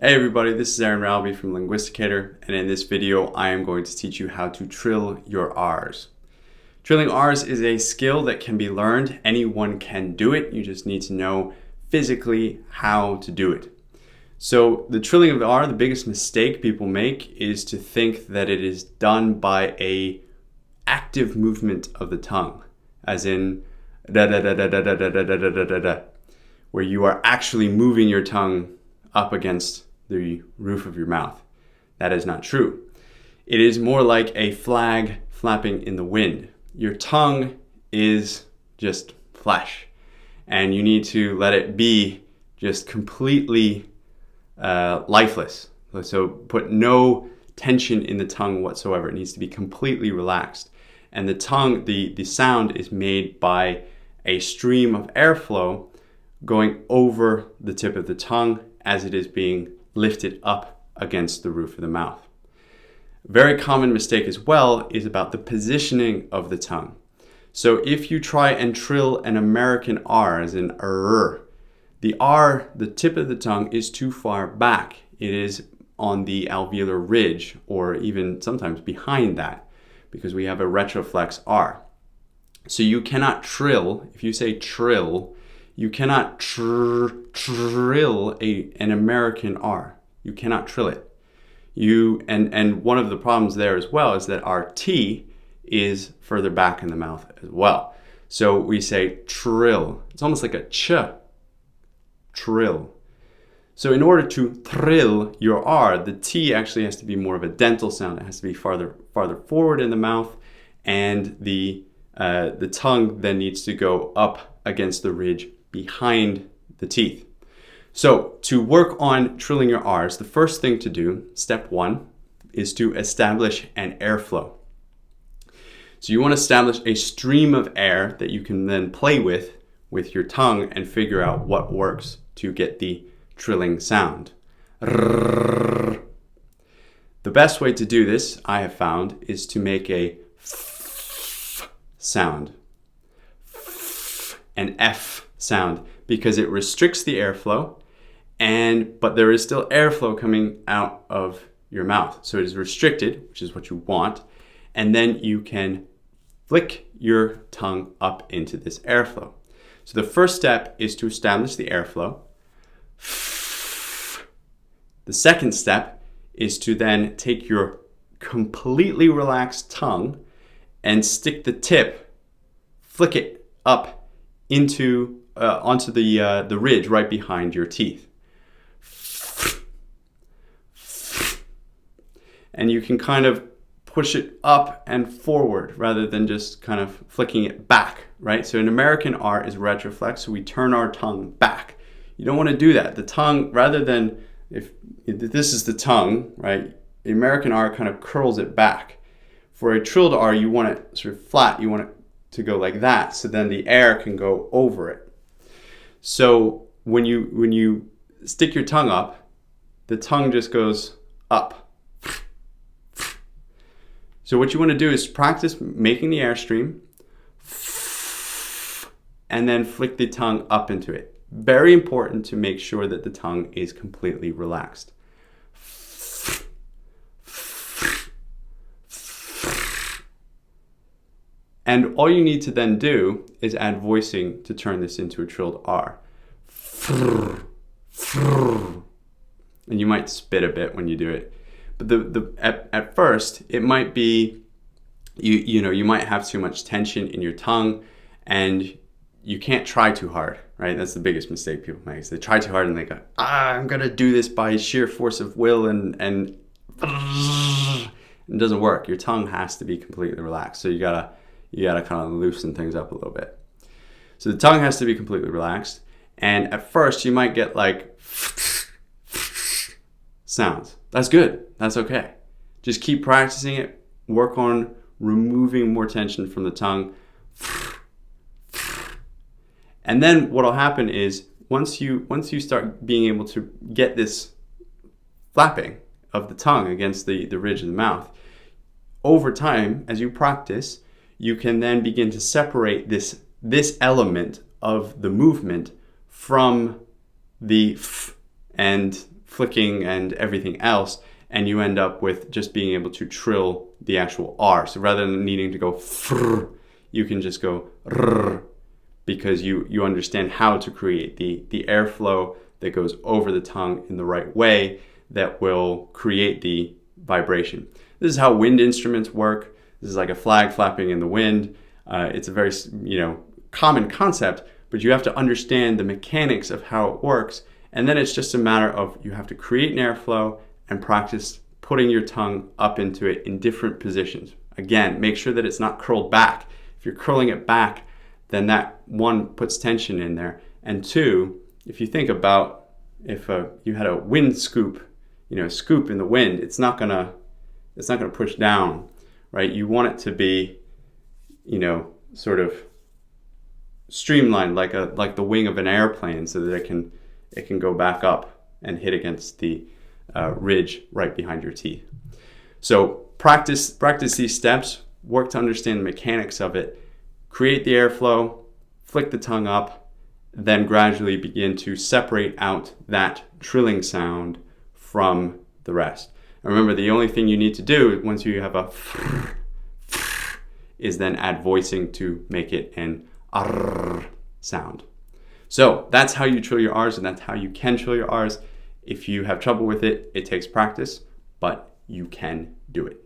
Hey everybody, this is Aaron Ralby from Linguisticator, and in this video I am going to teach you how to trill your R's. Trilling R's is a skill that can be learned. Anyone can do it. You just need to know physically how to do it. So the trilling of the R, the biggest mistake people make is to think that it is done by a active movement of the tongue, as in da da da da da da da da da da da da, where you are actually moving your tongue up against the roof of your mouth. That is not true. It is more like a flag flapping in the wind. Your tongue is just flesh, and you need to let it be just completely lifeless. So put no tension in the tongue whatsoever. It needs to be completely relaxed. And the tongue, the sound is made by a stream of airflow going over the tip of the tongue as it is being lifted up against the roof of the mouth. A very common mistake as well is about the positioning of the tongue. So if you try and trill an American R, as in the R, the tip of the tongue is too far back. It is on the alveolar ridge, or even sometimes behind that, because we have a retroflex R. So you cannot trill, if you say trill, you cannot trill an American R. You cannot trill it. And one of the problems there as well is that our T is further back in the mouth as well. So we say trill. It's almost like a ch. Trill. So in order to trill your R, the T actually has to be more of a dental sound. It has to be farther forward in the mouth, and the tongue then needs to go up against the ridge behind the teeth. So to work on trilling your R's, the first thing to do, step one, is to establish an airflow. So you want to establish a stream of air that you can then play with your tongue and figure out what works to get the trilling sound. The best way to do this, I have found, is to make a f sound, an F sound, because it restricts the airflow, but there is still airflow coming out of your mouth. So it is restricted, which is what you want, and then you can flick your tongue up into this airflow. So the first step is to establish the airflow. The second step is to then take your completely relaxed tongue and stick the tip, flick it up onto the ridge right behind your teeth. And you can kind of push it up and forward rather than just kind of flicking it back, right? So an American R is retroflex, so we turn our tongue back. You don't want to do that. The tongue, rather than, if this is the tongue, right? The American R kind of curls it back. For a trilled R, you want it sort of flat. You want it to go like that, so then the air can go over it. So when you stick your tongue up, the tongue just goes up. So what you want to do is practice making the airstream and then flick the tongue up into it. Very important to make sure that the tongue is completely relaxed. And all you need to then do is add voicing to turn this into a trilled R. And you might spit a bit when you do it. But at first, it might be, you might have too much tension in your tongue, and you can't try too hard, right? That's the biggest mistake people make. Is they try too hard and they go, I'm going to do this by sheer force of will, and it doesn't work. Your tongue has to be completely relaxed. So you gotta kind of loosen things up a little bit. So the tongue has to be completely relaxed. And at first you might get like sounds. That's good. That's okay. Just keep practicing it. Work on removing more tension from the tongue. And then what'll happen is once you start being able to get this flapping of the tongue against the ridge of the mouth, over time, as you practice, you can then begin to separate this element of the movement from the f and flicking and everything else, and you end up with just being able to trill the actual R. So rather than needing to go frr, you can just go rrr, because you understand how to create the airflow that goes over the tongue in the right way that will create the vibration. This is how wind instruments work. This is like a flag flapping in the wind. It's a very common concept, but you have to understand the mechanics of how it works. And then it's just a matter of you have to create an airflow and practice putting your tongue up into it in different positions. Again, make sure that it's not curled back. If you're curling it back, then that one puts tension in there. And two, if you think about if you had a wind scoop, scoop in the wind, it's not gonna push down, right? You want it to be, sort of streamlined like the wing of an airplane, so that it can go back up and hit against the ridge right behind your teeth. So practice these steps, work to understand the mechanics of it, create the airflow, flick the tongue up, then gradually begin to separate out that trilling sound from the rest. And remember, the only thing you need to do once you have a is then add voicing to make it an R sound. So that's how you trill your R's, and that's how you can trill your R's. If you have trouble with it, it takes practice, but you can do it.